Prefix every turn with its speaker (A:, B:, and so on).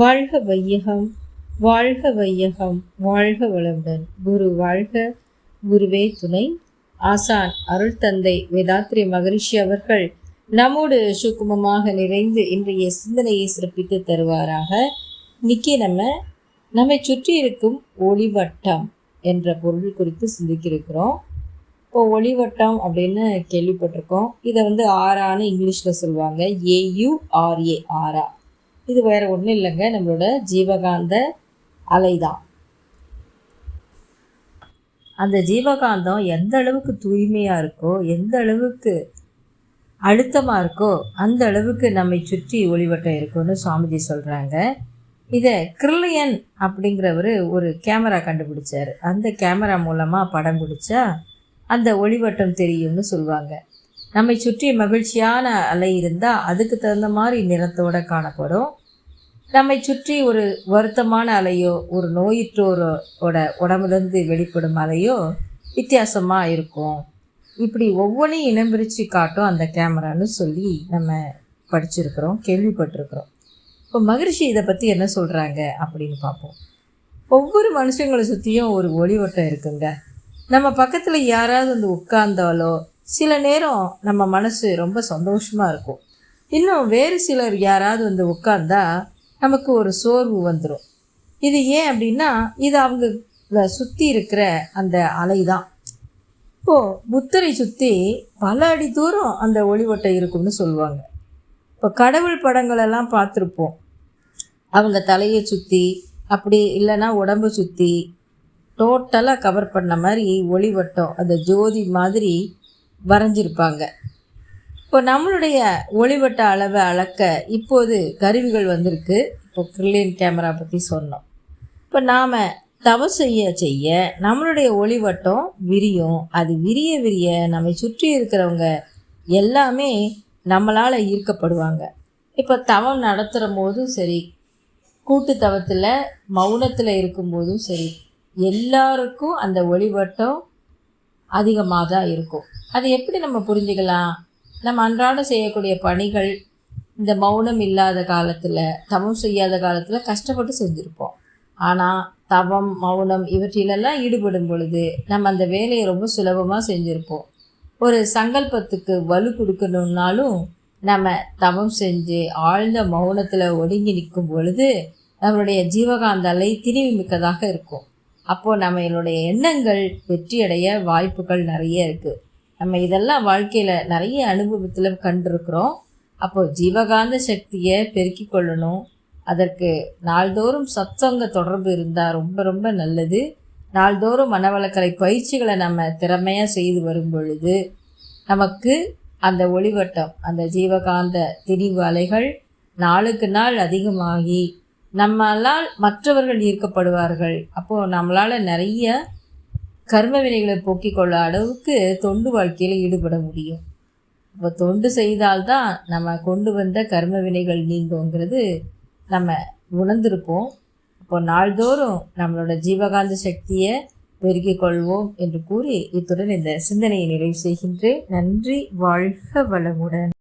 A: வாழ்க வையகம், வாழ்க வையகம், வாழ்க வளமுடன். குரு வாழ்க, குருவே துணை. ஆசான் அருள் தந்தை வேதாத்ரி மகரிஷி அவர்கள் நம்மோடு சுக்குமமாக நிறைந்து இன்றைய சிந்தனையை சிறப்பித்து தருவாராக. இன்னைக்கு நம்மை சுற்றி இருக்கும் ஒளிவட்டம் என்ற பொருள் குறித்து சிந்திக்கிறோம். இப்போ ஒளிவட்டம் அப்படின்னு கேள்விப்பட்டிருக்கோம். இதை ஆரான்னு இங்கிலீஷில் சொல்லுவாங்க, AURA, ஆரா. இது வேறு ஒன்றும் இல்லைங்க, நம்மளோட ஜீவகாந்த அலை தான். அந்த ஜீவகாந்தம் எந்த அளவுக்கு தூய்மையாக இருக்கோ, எந்த அளவுக்கு அழுத்தமாக இருக்கோ, அந்த அளவுக்கு நம்மை சுற்றி ஒளிவட்டம் இருக்குன்னு சுவாமிஜி சொல்கிறாங்க. இதை கிர்லியன் அப்படிங்கிறவர் ஒரு கேமரா கண்டுபிடிச்சார். அந்த கேமரா மூலமாக படம் பிடிச்சா அந்த ஒளிவட்டம் தெரியும்னு சொல்லுவாங்க. நம்மை சுற்றி மகிழ்ச்சியான அலை இருந்தால் அதுக்கு தகுந்த மாதிரி நிறத்தோடு காணப்படும். நம்மை சுற்றி ஒரு வருத்தமான அலையோ, ஒரு நோயுற்றோரோட உடம்புலேருந்து வெளிப்படும் அலையோ வித்தியாசமாக இருக்கும். இப்படி ஒவ்வொன்றையும் இனம் பிரித்து காட்டும் அந்த கேமரான்னு சொல்லி நம்ம படிச்சிருக்கிறோம், கேள்விப்பட்டிருக்கிறோம். இப்போ மகரிஷி இதை பற்றி என்ன சொல்கிறாங்க அப்படின்னு பார்ப்போம். ஒவ்வொரு மனுஷங்களை சுற்றியும் ஒரு ஒளிவட்டம் இருக்குங்க. நம்ம பக்கத்தில் யாராவது உட்கார்ந்தாலோ சில நேரம் நம்ம மனசு ரொம்ப சந்தோஷமாக இருக்கும். இன்னும் வேறு சிலர் யாராவது உட்கார்ந்தா நமக்கு ஒரு சோர்வு வந்துடும். இது ஏன் அப்படின்னா, இது அவங்க சுற்றி இருக்கிற அந்த அலை தான். இப்போது புத்தரை சுற்றி பல அடி தூரம் அந்த ஒளிவட்டம் இருக்கும்னு சொல்லுவாங்க. இப்போ கடவுள் படங்களெல்லாம் பார்த்துருப்போம். அவங்க தலையை சுற்றி அப்படி இல்லைன்னா உடம்பை சுற்றி டோட்டலாக கவர் பண்ண மாதிரி ஒளிவட்டம் அந்த ஜோதி மாதிரி வரைஞ்சிருப்பாங்க. இப்போ நம்மளுடைய ஒளிவட்ட அளவை அளக்க இப்போது கருவிகள் வந்திருக்கு. இப்போ கிர்லியன் கேமரா பற்றி சொன்னோம். இப்போ நாம் தவம் செய்ய நம்மளுடைய ஒளிவட்டம் விரியும். அது விரிய விரிய நம்மை சுற்றி இருக்கிறவங்க எல்லாமே நம்மளால் ஈர்க்கப்படுவாங்க. இப்போ தவம் நடத்துகிற போதும் சரி, கூட்டு தவத்தில் மௌனத்தில் இருக்கும்போதும் சரி, எல்லாருக்கும் அந்த ஒளிவட்டம் அதிகமாக தான் இருக்கும். அது எப்படி நம்ம புரிஞ்சுக்கலாம்? நம்ம அன்றாடம் செய்யக்கூடிய பணிகள் இந்த மௌனம் இல்லாத காலத்தில், தவம் செய்யாத காலத்தில் கஷ்டப்பட்டு செஞ்சுருப்போம். ஆனால் தவம், மௌனம் இவற்றிலெல்லாம் ஈடுபடும் பொழுது நம்ம அந்த வேலையை ரொம்ப சுலபமாக செஞ்சுருப்போம். ஒரு சங்கல்பத்துக்கு வலு கொடுக்கணுன்னாலும் நம்ம தவம் செஞ்சு ஆழ்ந்த மௌனத்தில் ஒடுங்கி நிற்கும் பொழுது நம்மளுடைய ஜீவகாந்த அலை திணிவு மிக்கதாக இருக்கும். அப்போது நம்மளுடைய எண்ணங்கள் வெற்றியடைய வாய்ப்புகள் நிறைய இருக்குது. நம்ம இதெல்லாம் வாழ்க்கையில் நிறைய அனுபவத்தில் கண்டிருக்கிறோம். அப்போது ஜீவகாந்த சக்தியை பெருக்கி கொள்ளணும். அதற்கு நாள்தோறும் சத்சங்க தொடர்பு இருந்தால் ரொம்ப ரொம்ப நல்லது. நாள்தோறும் மனவளக்கலை பயிற்சிகளை நம்ம திறமையாக செய்து வரும் பொழுது நமக்கு அந்த ஒளிவட்டம், அந்த ஜீவகாந்த திணிவு அலைகள் நாளுக்கு நாள் அதிகமாகி நம்மளால் மற்றவர்கள் ஈர்க்கப்படுவார்கள். அப்போது நம்மளால் நிறைய கர்ம வினைகளை போக்கிக் கொள்ள அளவுக்கு தொண்டு வாழ்க்கையில் ஈடுபட முடியும். இப்போ தொண்டு செய்தால்தான் நம்ம கொண்டு வந்த கர்ம வினைகள் நீங்குங்கிறது நம்ம உணர்ந்திருப்போம். இப்போ நாள்தோறும் நம்மளோட ஜீவகாந்த சக்தியை பெருக்கிக் கொள்வோம் என்று கூறி இத்துடன் இந்த சிந்தனையை நிறைவு செய்கின்றேன். நன்றி. வாழ்க வளமுடன்.